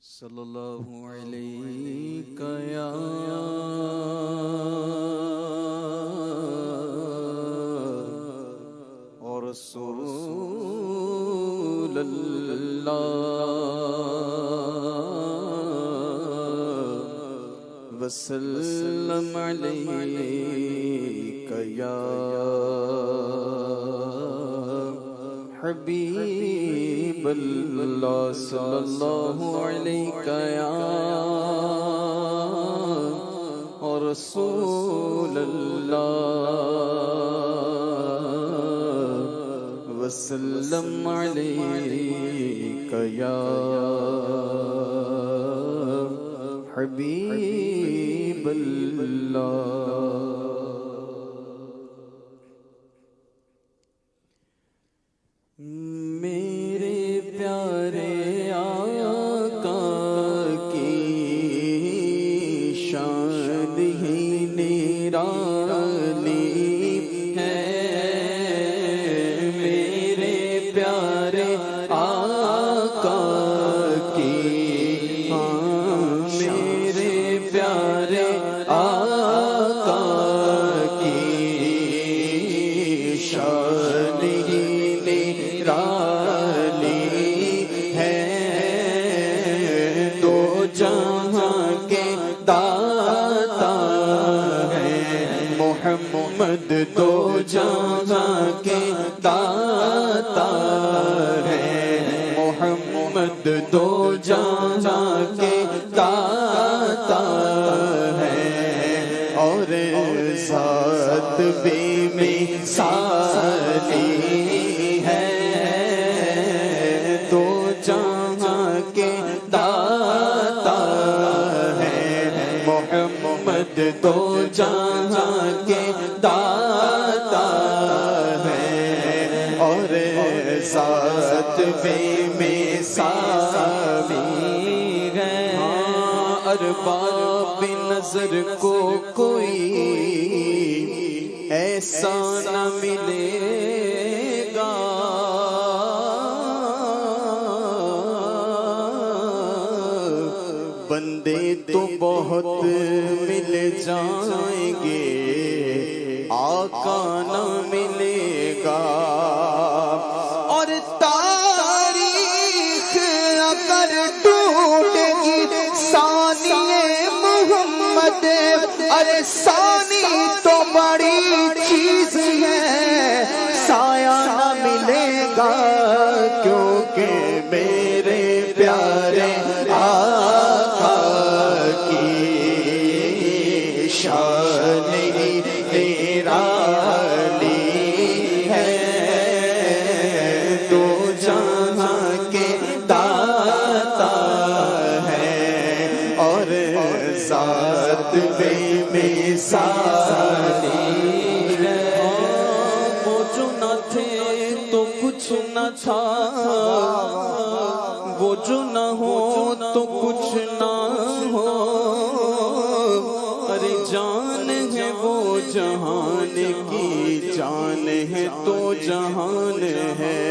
صلی اللہ علیہ یا رسول اللہ وسلم علیک یا حبیب اللہ صلی اللہ علیہ یا رسول اللہ وسلم علیک یا حبیب اللہ۔ میرے پیارے آقا کی شان ہی نرالی ہے، میرے پیارے آقا کی میرے پیارے آقا کی شان ہی محمد دو جہاں کے داتا ہے، محمد دو جہاں کے داتا ہے، اور ذات بے مثالی ہے، دو جہاں کے داتا ہے، محمد دو جہاں کے داتا ہے، اور ذات بے مثالی ہے، ارباب نظر کو کوئی ایسا نہ ملے گا، بندے تو بہت مل جائیں گے، آقا نہ ملے گا، اور تاریخ اگر ٹوٹے گی ثانی محمد، ارے ثانی تو بڑی چیز ہے، سایہ نہ ملے گا، کیونکہ میرے پیارے آقا کی شان ہی نرالی ہے، دو جہاں کے داتا ہے، اور ذات بے مثالی ہے، وہ جو نہ تھے تو کچھ نہ تھا، وہ جو نہ ہو تو کچھ نہ ہو، ارے جان ہے وہ جہان کی جان ہے تو جہان ہے،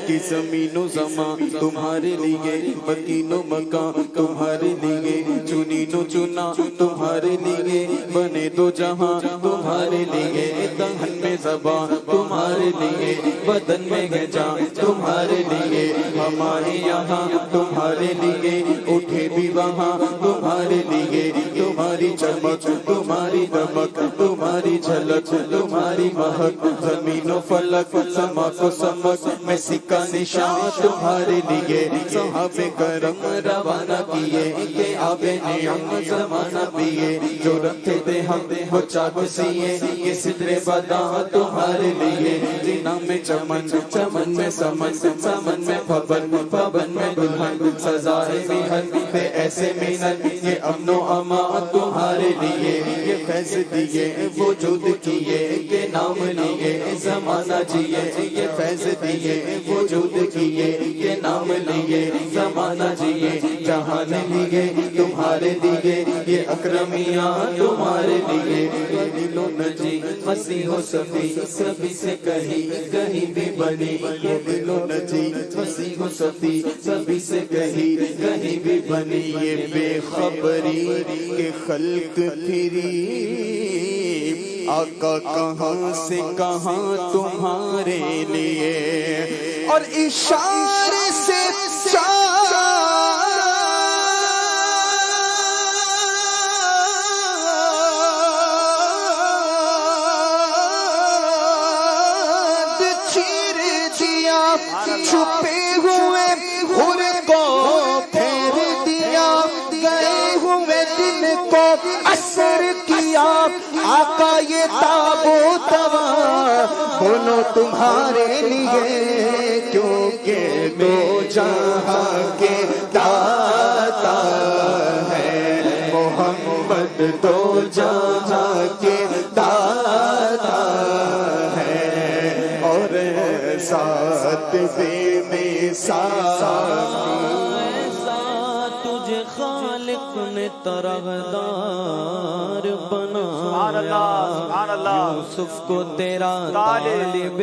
کہ زمین و زمان تمہارے لیے، مکین و مکان تمہارے لیے، چنین و چنا تمہارے لیے، بنے دو جہاں تمہارے لیے، دہن میں زبان تمہارے لیے، بدن میں ہے جان تمہارے لیے، ہمارے یہاں تمہارے لیے، اٹھے بھی وہاں تمہارے لیے، تمہاری چمک تمہاری دمک تمہاری جھلک تمہاری مہک، زمین و فلک سما کو سمک میں سکہ نشان تمہارے لیے، صحابہ کرم روانہ کیے کہ آب نعم زمانہ پیے، جو رکھتے تھے ہم وہ چاک سیے، یہ صدر بداں تمہارے لیے، جنا میں چمن چمن میں سمن سمن میں پھبن پھبن میں دلہن، سزائے محن پہ ایسے محنت، یہ امن و امان تمہارے لیے، یہ فیض دیے وجود کیے کہ نام لیے زمانہ جیے، یہ فیض دیے وجود وجود کیے یہ نام لیے زمانہ جیے جہان لیے تمہارے لیے یہ اکرمیاں تمہارے لیے یہ دل و نجی مسیح و صفی سبھی سے کہیں کہیں بھی بنی یہ دل و نجی مسیح و صفی سبھی سے کہیں کہیں بھی بنی یہ بے خبری کے خلق پھری آقا کہاں سے کہاں تمہارے لیے اور اشارے سے چاند چیر دیا چھپے ہوئے حور کو پھیر دیا گئے ہوئے دن کو اثر کیا آقا یہ تابوت بولو تمہارے لیے کیونکہ دو جہاں کے داتا ہے محمد دو جہاں کے داتا ہے اور ساتھ بے مثال تجھے خالق نے طرغدار بنایا یوسف کو تیرا طالب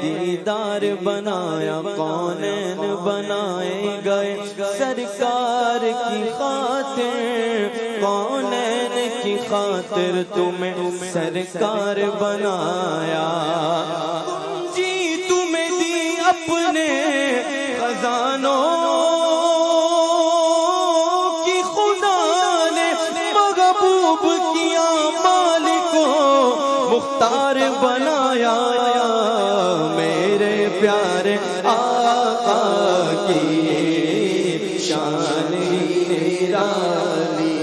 دیدار بنایا کونین بنائے گئے سرکار کی خاطر کونین کی خاطر تمہیں سرکار بنایا جی تمہیں دی اپنے خزانوں مختار بنایا میرے پیارے آقا کی شان نرالی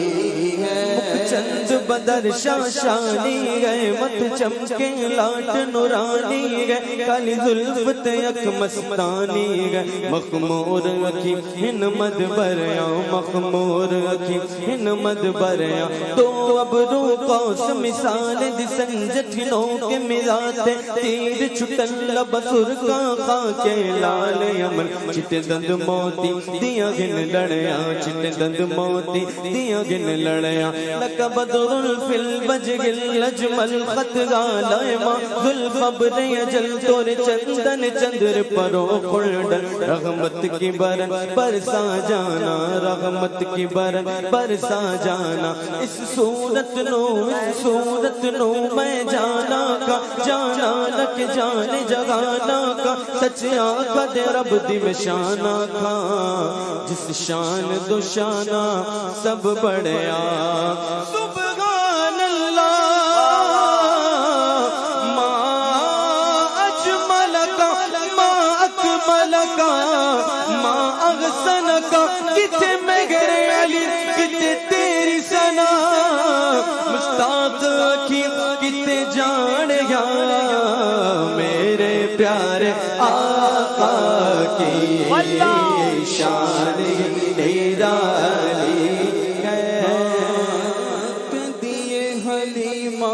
ہے چند بدر شاشانی گئے مت چمکے لاٹ نورانی گئے کالی زلفت یک مستانی گئے مخمور اکی ہن مد بریا مخمور اکی ہن مد بریا تو اب رو قوس مثال دی سنجٹھنوں کے ملاتے تیر چھٹل بسر کا خاکے لال یمن چھٹے دند موتی دیا گن لڑیا چھٹے دند موتی دیا گن لڑیا لکا بدر فی البجگل لجمل خط غالائما ذلف بری جل تور چندن چندر پرو خلڈن رغمت کی برن برسا جانا رغمت کی برن برسا جانا اس صورت نو میں جانا کا جانا لک جانے جگانا کا سچ آقا دے رب دی میں شانہ کا جس شان دو شانہ سب بڑھیا سبحان اللہ ما اجملک ما اکملک ما اغسنک کتے مگر علی کتے تیری سنا مشتاق کی کتے جان گیا میرے پیارے آقا کی شان نرالی ہے دیے حلیمہ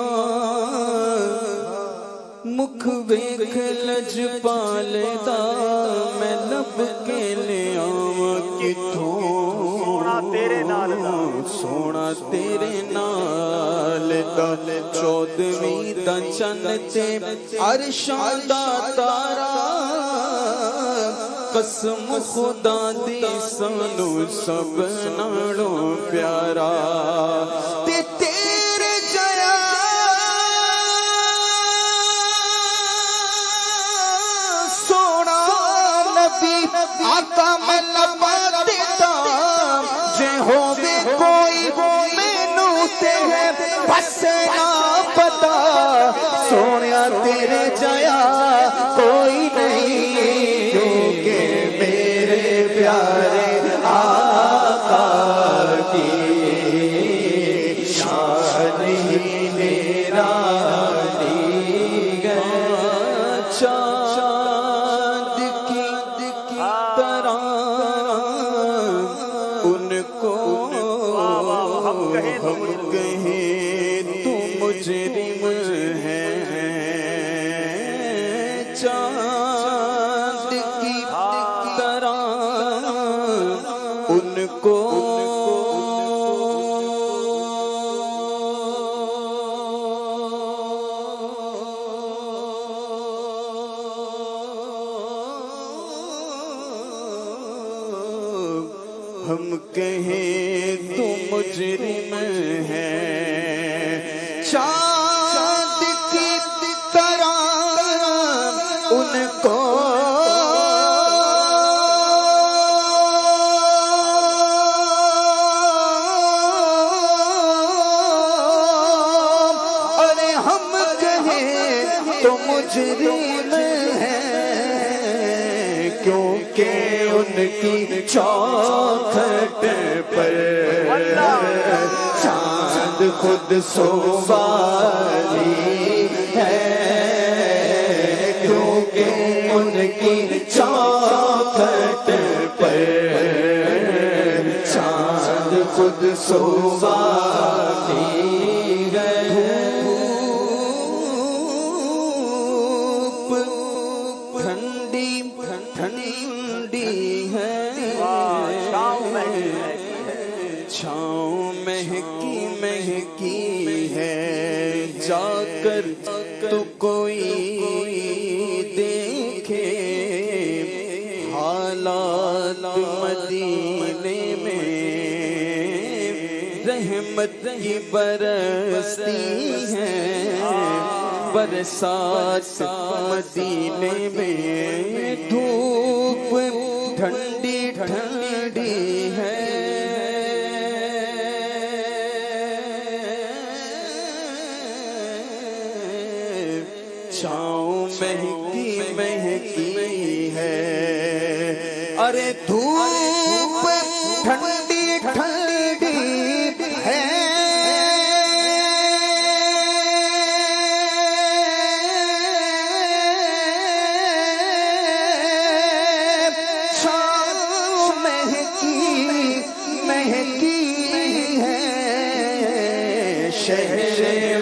مکھ ویکھ لج پالدا میں لب کے لیا کتھوں سونا تیرے نال دا چودویں دا چند تے عرشاں دا تارا قسم خدا دی سانو سب نالوں پیارا تے تیرے جیا سونا نبی آقا میں لبا دیتا جے ہوگے کوئی مینو تے ہے بس نہ پتا سونیا تیرے جیا کوئی نہیں کیونکہ میرے پیارے آقا کی شان نرالی ہے چاند کی طرح ان کو ہم کہیں تو مجرم ہے چاند ان کو ہم کہیں تو مجرم ہے، چاند کی طرح ان کو ارے ہم کہیں تو مجرم ہے، کیونکہ ان کی چوکھٹ پر چاند خود سوالی ہے، کیونکہ ان کی چوکھٹ پر چاند خود سوالی ہے۔ ٹھنڈی ٹھنڈی ہے، چھاؤں مہکی مہکی ہے، جا کر تو کوئی دیکھے حالات مدینے میں، رحمت کی برستی ہے، برسات مدینے میں، دھوپ ٹھنڈی ٹھنڈی ہے، چھاؤں مہکی مہکی ہے، ارے دھوپ ٹھنڈی ٹھنڈی ہے، چھاؤں مہکی مہکی ہے، شہر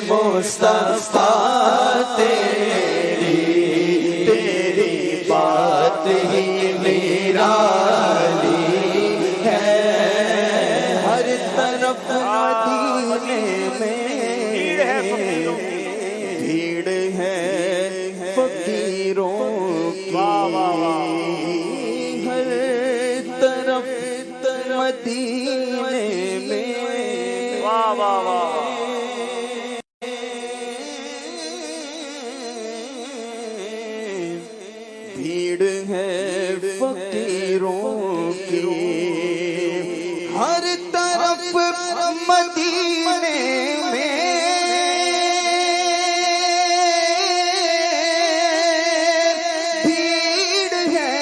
مصطفیٰ تیری بات ہی نرالی ہے، ہر طرف مدینے میں بھیڑ ہے فقیروں کی، ہر طرف مدینے میں بھیڑ ہے فقیروں کی، ہر طرف مدینے میں بھیڑ ہے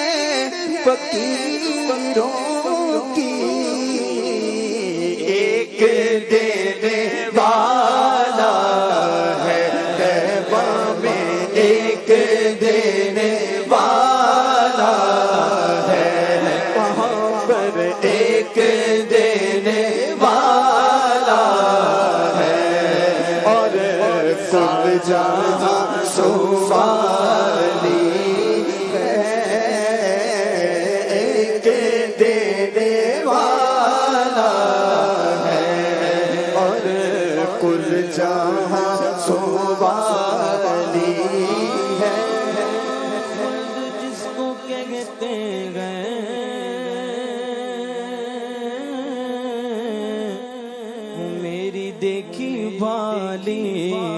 فقیروں کی، ایک دینے والا ہے طیبہ میں، ایک دینے والا ہے وہاں پر، ایک دینے والا ہے، اور کل جہاں سوالی ہے، ایک دینے والا ہے، اور کل جہاں سوالی ہے، جس کو کہتے گئے میری دیکھی والی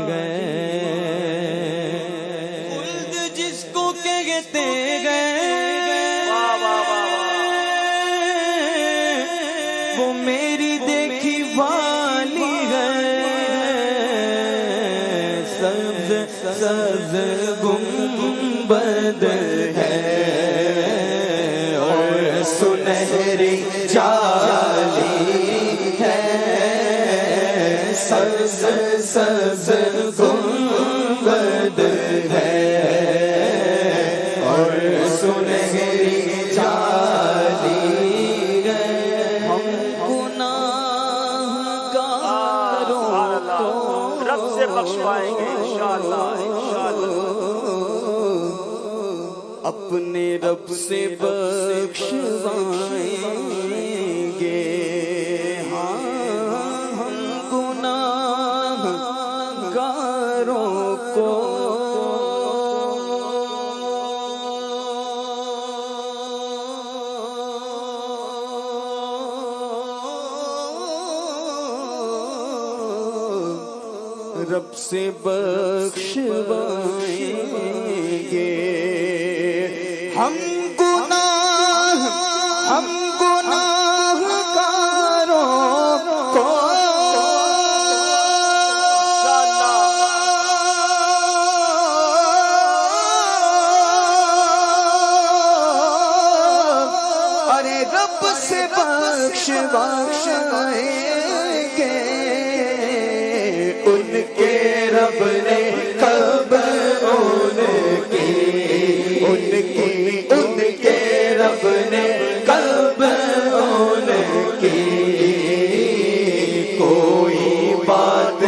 گئے، خلد جس کو کہتے گئے وہ میری دیکھی والی گئے، سبز سبز گنبد ہے اور سنہری جالی ہے، سبز سبز گنبد ہے اور سنہری جالی ہے، ہم گناہ گاروں کو رب سے بخشوائیں گے انشاءاللہ اپنے رب سے بخشوائیں رب سے بخشوائیں گے ہم گناہگاروں کو ارے رب سے بخشوائیں گے ان کے رب نے کب ان کے رب نے کب ان کی کوئی بات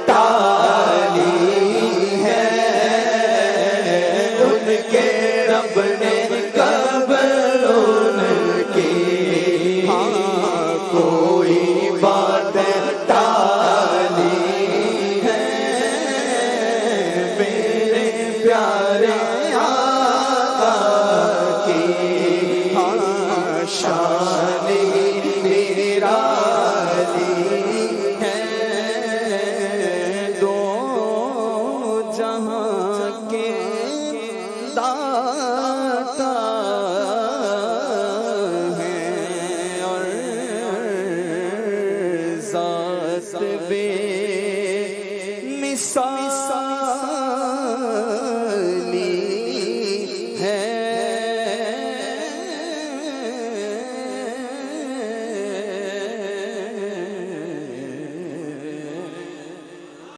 ٹالی ہے ان کے رب نے کب ان کی کوئی بات ٹالی ہے میرے پیارے آقا کی شان نرالی ہے دو جہاں کے دار